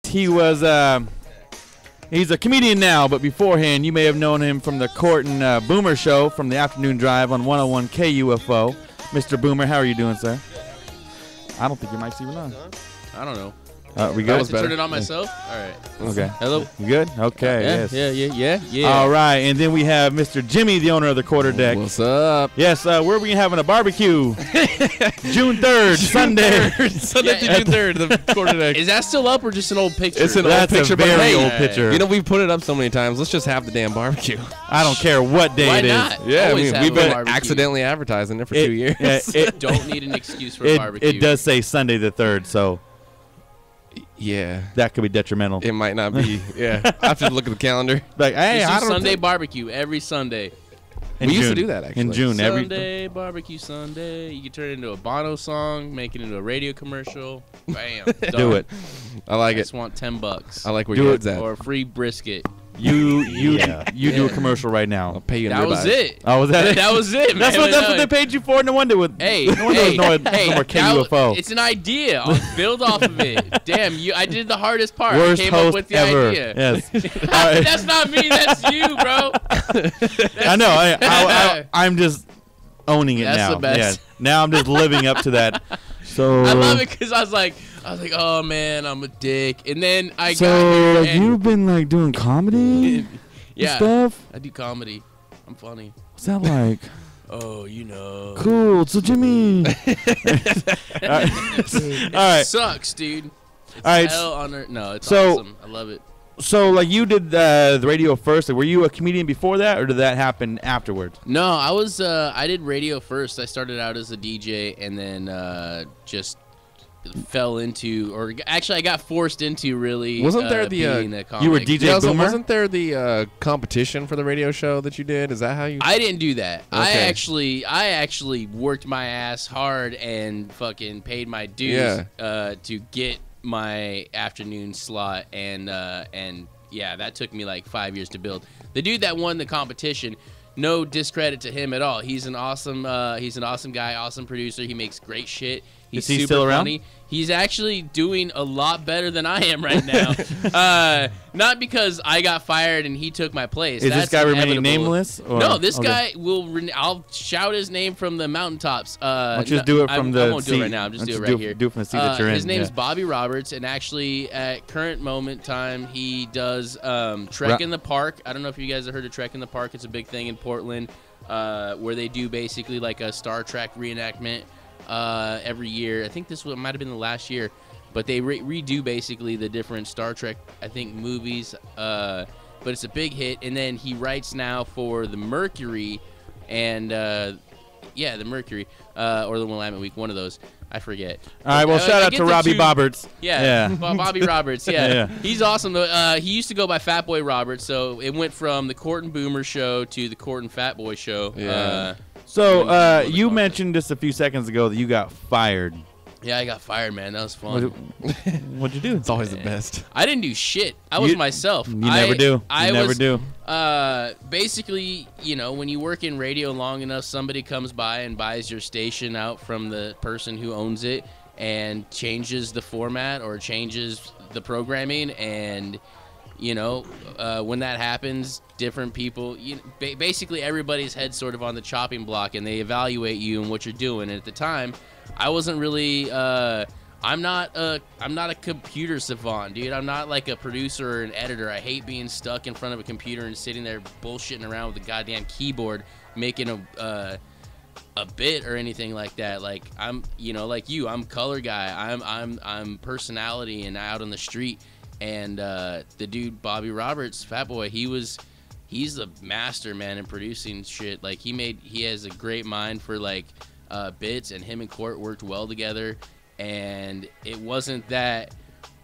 he was he's a comedian now, but beforehand you may have known him from the Court and Boomer show from the afternoon drive on 101 KUFO. Mr. Boomer, how are you doing, sir? I don't think your mic's even on. I don't know. We good? Turn it on myself? All right. Okay. Hello? You good? Okay, Yeah. yes. All right, and then we have Mr. Jimmy, the owner of the Quarter Deck. What's up? Yes, where are we having a barbecue? June 3rd, Sunday. Sunday through June 3rd, the Quarter Deck. Is that still up or just an old picture? It's an old picture, a very but old picture. You know, we've put it up so many times. Let's just have the damn barbecue. I don't care what day Why it is. not? Yeah, Always have we've a been barbecue. accidentally advertising it for 2 years. Don't need an excuse for barbecue. It does say Sunday the 3rd, so Yeah. that could be detrimental. It might not be. Yeah. I have to look at the calendar. Like, hey, Just I do don't Sunday think- barbecue every Sunday. In We used to June. do that, actually. In June. Sunday barbecue Sunday. You can turn it into a Bono song, make it into a radio commercial. Bam. Do done. it. I like I it. just want $10. I like where Do your it. head's at. Or a free brisket. You Yeah. do a commercial right now. I'll pay you in That was ribeyes. it. Oh, was that it? That was it, man. That's what they paid you for. No wonder with Hey, no wonder hey, there's no more KUFO. it's an idea. I'll build off of it. Damn, I did the hardest part. Worst I came host up with the ever. idea. Yes. All right. That's not me. That's you, bro. I know. I'm just owning it That's now. the best. Yeah. Now I'm just living up to that. So I love it because I was like, oh man, I'm a dick. And then I got So here and you've been like doing comedy yeah, stuff? I do comedy. I'm funny. What's that like? Oh, you know. Cool. So Jimmy. All right. It All right. sucks, dude. It's All right. hell on earth. No, it's So- awesome. I love it. So like you did the radio first. Like, were you a comedian before that, or did that happen afterwards? No, I was. I did radio first. I started out as a DJ, and then just fell into, or actually, I got forced into really. Wasn't there the, being a comic. you were DJ Yeah, so Boomer? wasn't there the competition for the radio show that you did? Is that how you? I didn't do that. Okay. I actually worked my ass hard and fucking paid my dues to get my afternoon slot, and yeah, that took me like 5 years to build. The dude that won the competition, no discredit to him at all. He's an awesome guy, awesome producer. He makes great shit. He's Is he super still around? funny. He's actually doing a lot better than I am right now. Not because I got fired and he took my place. Is That's this guy remaining inevitable. nameless? Or? No, this Okay. guy will. I'll shout his name from the mountaintops. Why don't you just do it from the I won't do it seat? right now. I'm just Why do don't it you right here. do it from the seat that you're in, His name is yeah. Bobby Roberts, and actually, at current moment time, he does Trek in the Park. I don't know if you guys have heard of Trek in the Park. It's a big thing in Portland, where they do basically like a Star Trek reenactment every year. I think this might have been the last year. But they redo basically the different Star Trek, I think, movies. But it's a big hit. And then he writes now for the Mercury, and the Mercury or the Willamette Week, one of those. I forget. All right. Well, shout out to Robbie Roberts. Yeah. Bobby Roberts. Yeah. Yeah. He's awesome. He used to go by Fat Boy Roberts, so it went from the Court and Boomer show to the Court and Fat Boy show. Yeah. So you mentioned just a few seconds ago that you got fired. Yeah, I got fired, man. That was fun. What'd you do? It's always the best. I didn't do shit. I was myself. You never do. I never was, do. Basically, you know, when you work in radio long enough, somebody comes by and buys your station out from the person who owns it and changes the format or changes the programming. And, you know, when that happens, different people, basically everybody's head sort of on the chopping block, and they evaluate you and what you're doing. And at the time, I wasn't really I'm not a computer savant, dude. I'm not like a producer or an editor. I hate being stuck in front of a computer and sitting there bullshitting around with a goddamn keyboard making a bit or anything like that. Like I'm, you know, like you, I'm color guy. I'm personality and out on the street. And the dude Bobby Roberts, Fat Boy, he's a master, man, in producing shit. Like he has a great mind for like bits, and him and Court worked well together. And it wasn't that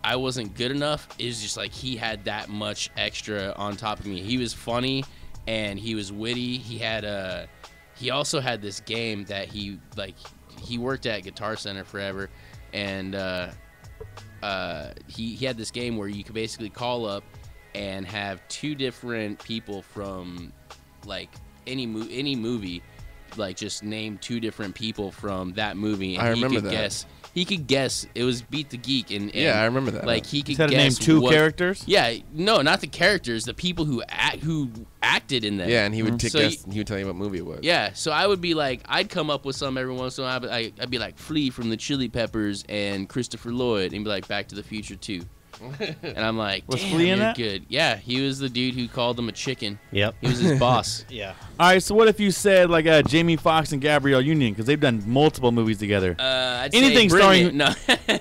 I wasn't good enough. It was just like he had that much extra on top of me. He was funny and he was witty. He also had this game that he worked at Guitar Center forever, and he had this game where you could basically call up and have two different people from like any movie, like just name two different people from that movie, and I remember he could that. guess. he could guess. It was Beat the Geek, and Yeah, I remember that. Like he could He's had to guess name 2 what, characters. Yeah, no, not the characters, the people who acted in them. Yeah, and he would So guess, he would tell you what movie it was. Yeah, so I would be like, I'd come up with some every once in a while. But I'd be like, Flea from the Chili Peppers and Christopher Lloyd, and be like, Back to the Future 2. And I'm like, Was damn, Flea in you're that? good. Yeah, he was the dude who called him a chicken. Yep. He was his boss. Yeah. All right, so what if you said like Jamie Foxx and Gabrielle Union, because they've done multiple movies together. I'd Anything say starring- no.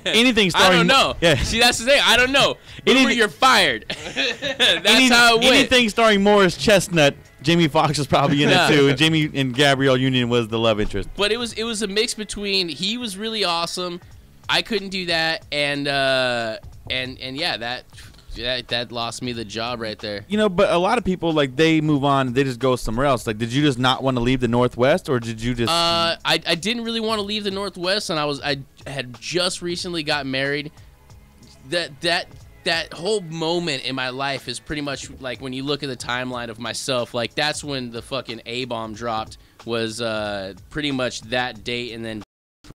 Anything starring. I don't know. Yeah. See, that's the thing. I don't know. Anything- Boomer, you're fired. That's how it went. Anything starring Morris Chestnut, Jamie Foxx was probably in Yeah. it too, and Jamie and Gabrielle Union was the love interest. But it was a mix between he was really awesome, I couldn't do that, and yeah, that lost me the job right there. You know, but a lot of people like they move on, and they just go somewhere else. Like, did you just not want to leave the Northwest, or did you just? I didn't really want to leave the Northwest, and I had just recently got married. That whole moment in my life is pretty much like when you look at the timeline of myself, like that's when the fucking A-bomb dropped, was pretty much that date, and then